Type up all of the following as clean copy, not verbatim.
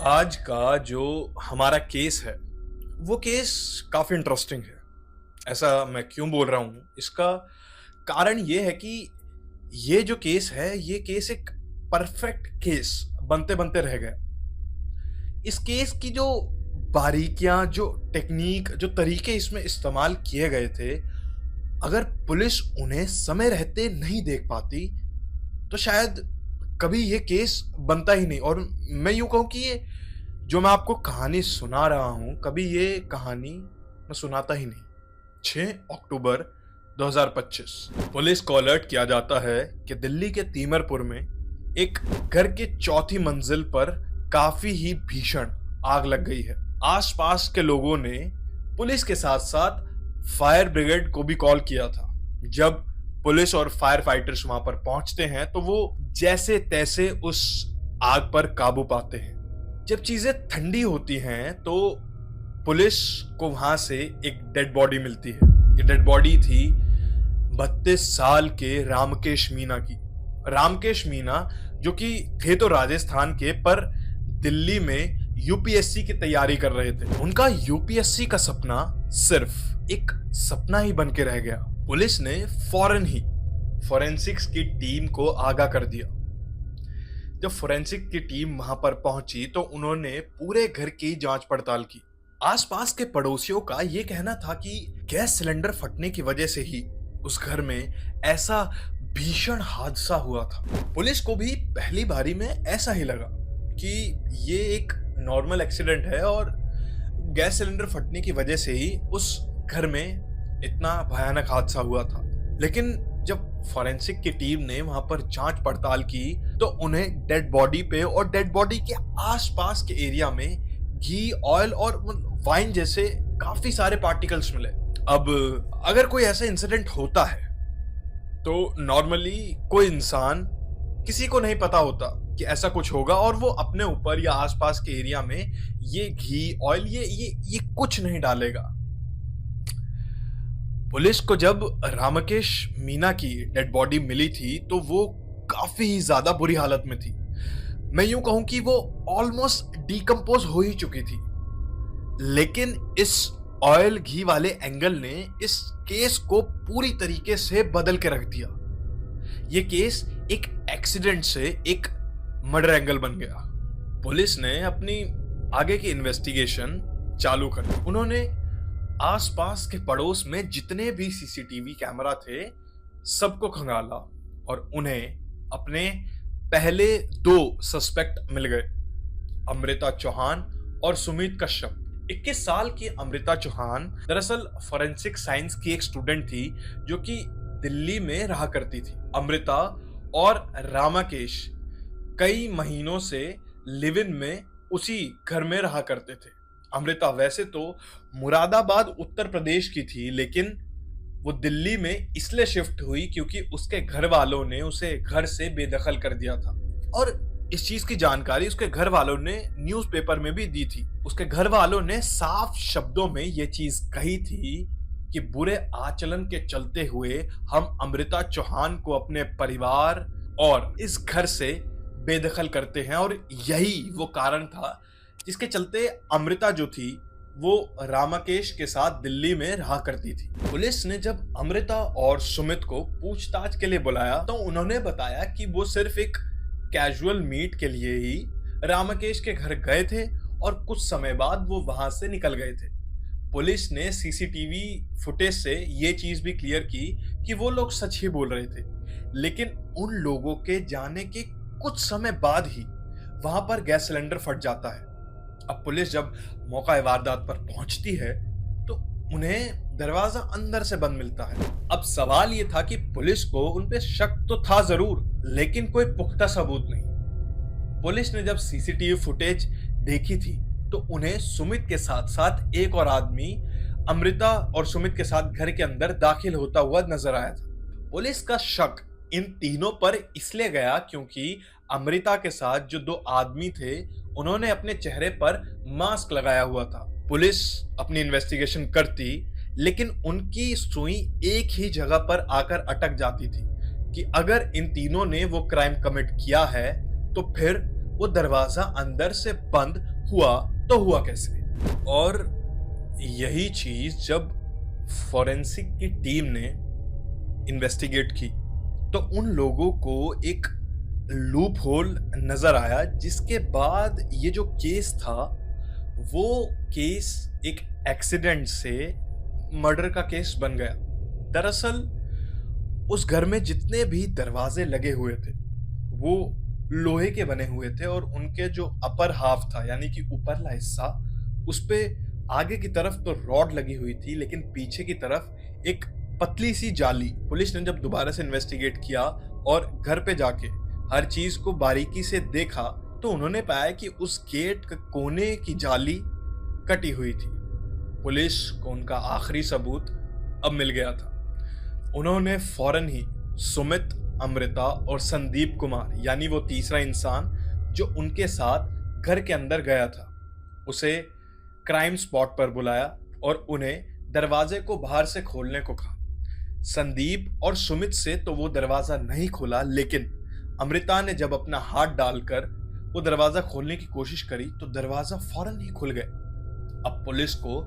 आज का जो हमारा केस है, वो केस काफ़ी इंटरेस्टिंग है। ऐसा मैं क्यों बोल रहा हूँ? इसका कारण ये है कि ये जो केस है, ये केस एक परफेक्ट केस बनते-बनते रह गया। इस केस की जो बारीकियाँ, जो टेक्नीक, जो तरीके इसमें इस्तेमाल किए गए थे, अगर पुलिस उन्हें समय रहते नहीं देख पाती, तो शायद कभी ये केस बनता ही नहीं। और मैं यूँ कहूँ कि ये जो मैं आपको कहानी सुना रहा हूँ, कभी ये कहानी मैं सुनाता ही नहीं। 6 अक्टूबर 2025 पुलिस को अलर्ट किया जाता है कि दिल्ली के तीमरपुर में एक घर के चौथी मंजिल पर काफी ही भीषण आग लग गई है। आसपास के लोगों ने पुलिस के साथ साथ फायर ब्रिगेड को भी कॉल किया था। जब पुलिस और फायर फाइटर्स वहां पर पहुंचते हैं तो वो जैसे तैसे उस आग पर काबू पाते हैं। जब चीजें ठंडी होती हैं तो पुलिस को वहां से एक डेड बॉडी मिलती है। ये डेड बॉडी थी 32 साल के रामकेश मीना की। रामकेश मीना जो कि थे तो राजस्थान के, पर दिल्ली में यूपीएससी की तैयारी कर रहे थे। उनका यूपीएससी का सपना सिर्फ एक सपना ही बन के रह गया। पुलिस ने फौरन ही फोरेंसिक्स की टीम को आगाह कर दिया। जब फोरेंसिक की टीम वहां पर पहुंची तो उन्होंने पूरे घर की जांच पड़ताल की। आसपास के पड़ोसियों का यह कहना था कि गैस सिलेंडर फटने की वजह से ही उस घर में ऐसा भीषण हादसा हुआ था। पुलिस को भी पहली बारी में ऐसा ही लगा कि ये एक नॉर्मल एक्सीडेंट है और गैस सिलेंडर फटने की वजह से ही उस घर में इतना भयानक हादसा हुआ था। लेकिन जब फॉरेंसिक की टीम ने वहां पर जांच पड़ताल की तो उन्हें डेड बॉडी पे और डेड बॉडी के आसपास के एरिया में घी, ऑयल और वाइन जैसे काफी सारे पार्टिकल्स मिले। अब अगर कोई ऐसा इंसिडेंट होता है तो नॉर्मली कोई इंसान, किसी को नहीं पता होता कि ऐसा कुछ होगा और वो अपने ऊपर या आसपास के एरिया में ये घी, ऑयल, ये कुछ नहीं डालेगा। पुलिस को जब रामकेश मीना की डेड बॉडी मिली थी तो वो काफी ज्यादा बुरी हालत में थी। मैं यूं कहूं कि वो ऑलमोस्ट डिकम्पोज हो ही चुकी थी। लेकिन इस ऑयल घी वाले एंगल ने इस केस को पूरी तरीके से बदल के रख दिया। ये केस एक एक्सीडेंट से एक मर्डर एंगल बन गया। पुलिस ने अपनी आगे की इन्वेस्टिगेशन चालू कर दी। उन्होंने आसपास के पड़ोस में जितने भी सीसीटीवी कैमरा थे सबको खंगाला और उन्हें अपने पहले 2 सस्पेक्ट मिल गए, अमृता चौहान और सुमित कश्यप। 21 साल की अमृता चौहान दरअसल फोरेंसिक साइंस की एक स्टूडेंट थी जो कि दिल्ली में रहा करती थी। अमृता और रामकेश कई महीनों से लिव इन में उसी घर में रहा करते थे। अमृता वैसे तो मुरादाबाद उत्तर प्रदेश की थी, लेकिन वो दिल्ली में इसलिए शिफ्ट हुई क्योंकि उसके घर वालों ने उसे घर से बेदखल कर दिया था। और इस चीज की जानकारी उसके घर वालों ने न्यूज़पेपर में भी दी थी। उसके घर वालों ने साफ शब्दों में ये चीज कही थी कि बुरे आचरण के चलते हुए हम अमृता चौहान को अपने परिवार और इस घर से बेदखल करते हैं, और यही वो कारण था जिसके चलते अमृता जो थी वो रामकेश के साथ दिल्ली में रहा करती थी। पुलिस ने जब अमृता और सुमित को पूछताछ के लिए बुलाया तो उन्होंने बताया कि वो सिर्फ एक कैजुअल मीट के लिए ही रामकेश के घर गए थे और कुछ समय बाद वो वहां से निकल गए थे। पुलिस ने सीसीटीवी फुटेज से ये चीज भी क्लियर की कि वो लोग सच ही बोल रहे थे, लेकिन उन लोगों के जाने के कुछ समय बाद ही वहां पर गैस सिलेंडर फट जाता है। अब पुलिस जब मौका वारदात पर पहुंचती है तो उन्हें दरवाजा अंदर से बंद मिलता है। अब सवाल यह था कि पुलिस को उन पे शक तो था जरूर, लेकिन कोई पुख्ता सबूत नहीं। पुलिस ने जब सीसीटीवी फुटेज देखी थी तो उन्हें सुमित के साथ साथ एक और आदमी अमृता और सुमित के साथ घर के अंदर दाखिल होता हुआ नजर आया था। पुलिस का शक इन तीनों पर इसलिए गया क्योंकि अमृता के साथ जो 2 आदमी थे उन्होंने अपने चेहरे पर मास्क लगाया हुआ था। पुलिस अपनी इन्वेस्टिगेशन करती, लेकिन उनकी सुई एक ही जगह पर आकर अटक जाती थी कि अगर इन तीनों ने वो क्राइम कमिट किया है तो फिर वो दरवाजा अंदर से बंद हुआ तो हुआ कैसे। और यही चीज जब फॉरेंसिक की टीम ने इन्वेस्टिगेट की तो उन लोगों को एक लूप होल नजर आया, जिसके बाद ये जो केस था वो केस एक एक्सीडेंट से मर्डर का केस बन गया। दरअसल उस घर में जितने भी दरवाजे लगे हुए थे वो लोहे के बने हुए थे, और उनके जो अपर हाफ था यानी कि ऊपरला हिस्सा, उस पे आगे की तरफ तो रॉड लगी हुई थी, लेकिन पीछे की तरफ एक पतली सी जाली। पुलिस ने जब दोबारा से इन्वेस्टिगेट किया और घर पे जाके हर चीज को बारीकी से देखा तो उन्होंने पाया कि उस गेट के कोने की जाली कटी हुई थी। पुलिस को उनका आखिरी सबूत अब मिल गया था। उन्होंने फौरन ही सुमित, अमृता और संदीप कुमार यानी वो तीसरा इंसान जो उनके साथ घर के अंदर गया था, उसे क्राइम स्पॉट पर बुलाया और उन्हें दरवाजे को बाहर से खोलने को कहा। संदीप और सुमित से तो वो दरवाजा नहीं खुला, लेकिन अमृता ने जब अपना हाथ डालकर वो दरवाजा खोलने की कोशिश करी तो दरवाजा फौरन ही खुल गया। अब पुलिस को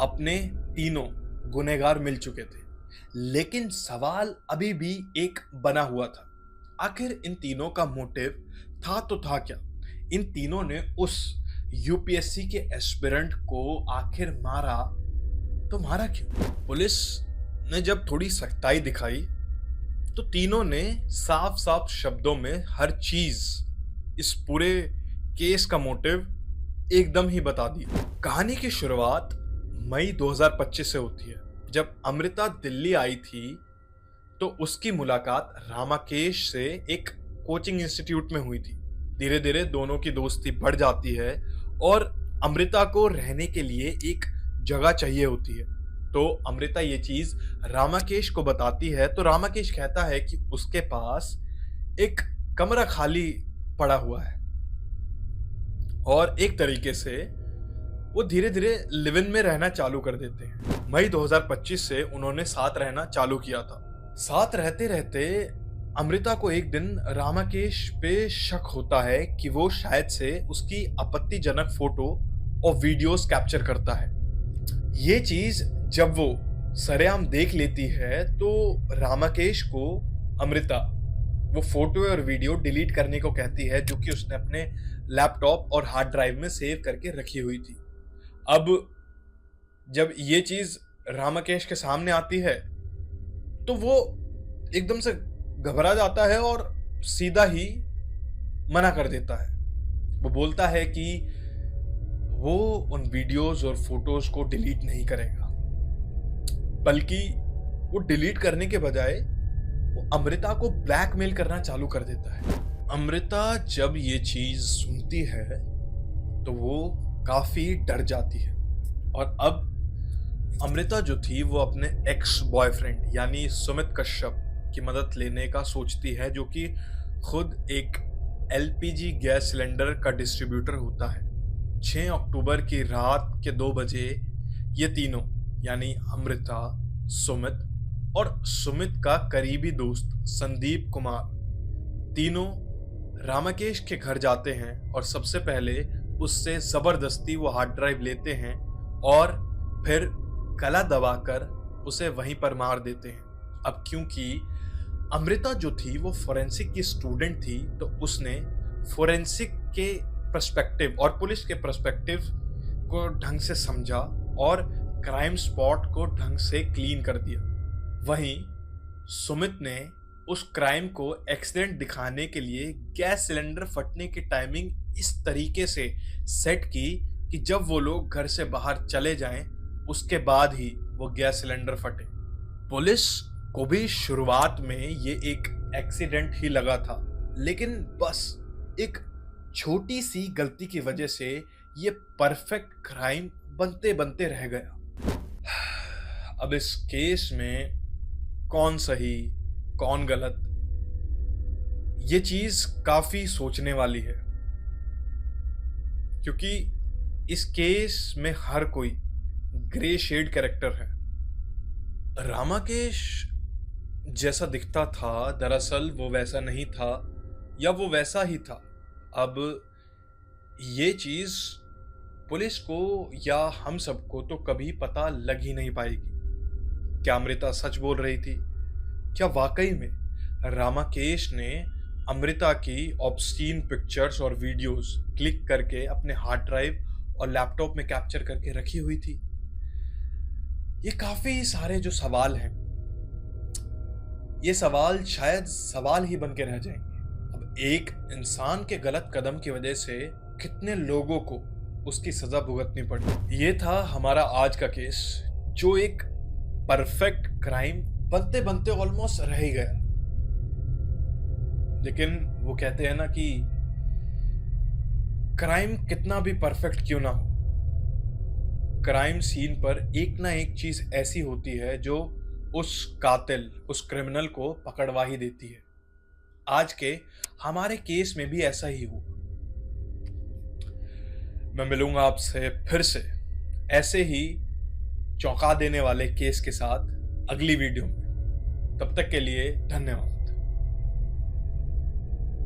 अपने तीनों गुनहगार मिल चुके थे, लेकिन सवाल अभी भी एक बना हुआ था। आखिर इन तीनों का मोटिव था तो था क्या? इन तीनों ने उस यूपीएससी के एस्पिरेंट को आखिर मारा तो मारा क्यों? पुलिस ने जब थोड़ी सख्ताई दिखाई तो तीनों ने साफ साफ शब्दों में हर चीज, इस पूरे केस का मोटिव एकदम ही बता दिया। कहानी की शुरुआत मई 2025 से होती है। जब अमृता दिल्ली आई थी तो उसकी मुलाकात रामाकेश से एक कोचिंग इंस्टीट्यूट में हुई थी। धीरे धीरे दोनों की दोस्ती बढ़ जाती है और अमृता को रहने के लिए एक जगह चाहिए होती है। तो अमृता ये चीज रामाकेश को बताती है तो रामाकेश कहता है कि उसके पास एक कमरा खाली पड़ा हुआ है, और एक तरीके से वो धीरे धीरे लिव इन में रहना चालू कर देते हैं। मई 2025 से उन्होंने साथ रहना चालू किया था। साथ रहते रहते अमृता को एक दिन रामाकेश पे शक होता है कि वो शायद से उसकी आपत्तिजनक फोटो और वीडियोस कैप्चर करता है। ये चीज जब वो सरेआम देख लेती है तो रामाकेश को अमृता वो फोटो और वीडियो डिलीट करने को कहती है, जो कि उसने अपने लैपटॉप और हार्ड ड्राइव में सेव करके रखी हुई थी। अब जब ये चीज रामाकेश के सामने आती है तो वो एकदम से घबरा जाता है और सीधा ही मना कर देता है। वो बोलता है कि वो उन वीडियोस और फोटोज को डिलीट नहीं करेगा, बल्कि वो डिलीट करने के बजाय वो अमृता को ब्लैकमेल करना चालू कर देता है। अमृता जब ये चीज सुनती है तो वो काफी डर जाती है, और अब अमृता जो थी वो अपने एक्स बॉयफ्रेंड यानी सुमित कश्यप की मदद लेने का सोचती है, जो कि खुद एक एलपीजी गैस सिलेंडर का डिस्ट्रीब्यूटर होता है। 6 अक्टूबर की रात के 2 बजे ये तीनों यानी अमृता, सुमित और सुमित का करीबी दोस्त संदीप कुमार तीनों रामाकेश के घर जाते हैं और सबसे पहले उससे जबरदस्ती वो हार्ड ड्राइव लेते हैं और फिर गला दबाकर उसे वहीं पर मार देते हैं। अब क्योंकि अमृता जो थी वो फोरेंसिक की स्टूडेंट थी तो उसने फोरेंसिक के पर्सपेक्टिव और पुलिस के पर्सपेक्टिव को ढंग से समझा और क्राइम स्पॉट को ढंग से क्लीन कर दिया। वहीं सुमित ने उस क्राइम को एक्सीडेंट दिखाने के लिए गैस सिलेंडर फटने की टाइमिंग इस तरीके से सेट की कि जब वो लोग घर से बाहर चले जाएं उसके बाद ही वो गैस सिलेंडर फटे। पुलिस को भी शुरुआत में ये एक एक्सीडेंट ही लगा था, लेकिन बस एक छोटी सी गलती की वजह से ये परफेक्ट क्राइम बनते बनते रह गया। अब इस केस में कौन सही कौन गलत, ये चीज काफी सोचने वाली है, क्योंकि इस केस में हर कोई ग्रे शेड कैरेक्टर है। रामाकेश जैसा दिखता था दरअसल वो वैसा नहीं था, या वो वैसा ही था अब ये चीज पुलिस को या हम सबको तो कभी पता लग ही नहीं पाएगी। क्या अमृता सच बोल रही थी? क्या वाकई में रामाकेश ने अमृता की ऑब्स्सीन पिक्चर्स और वीडियोस क्लिक करके अपने हार्ड ड्राइव और लैपटॉप में कैप्चर करके रखी हुई थी? ये काफी सारे जो सवाल हैं, ये सवाल शायद सवाल ही बन के रह जाएंगे। अब एक इंसान के गलत कदम की वजह से कितने लोगों को उसकी सजा भुगतनी पड़ी। ये था हमारा आज का केस, जो एक परफेक्ट क्राइम बनते बनते ऑलमोस्ट रह ही गया। लेकिन वो कहते हैं ना कि क्राइम कितना भी परफेक्ट क्यों ना हो, क्राइम सीन पर एक ना एक चीज ऐसी होती है जो उस कातिल, उस क्रिमिनल को पकड़वा ही देती है। आज के हमारे केस में भी ऐसा ही हुआ। मैं मिलूंगा आपसे फिर से ऐसे ही चौंका देने वाले केस के साथ अगली वीडियो में। तब तक के लिए धन्यवाद।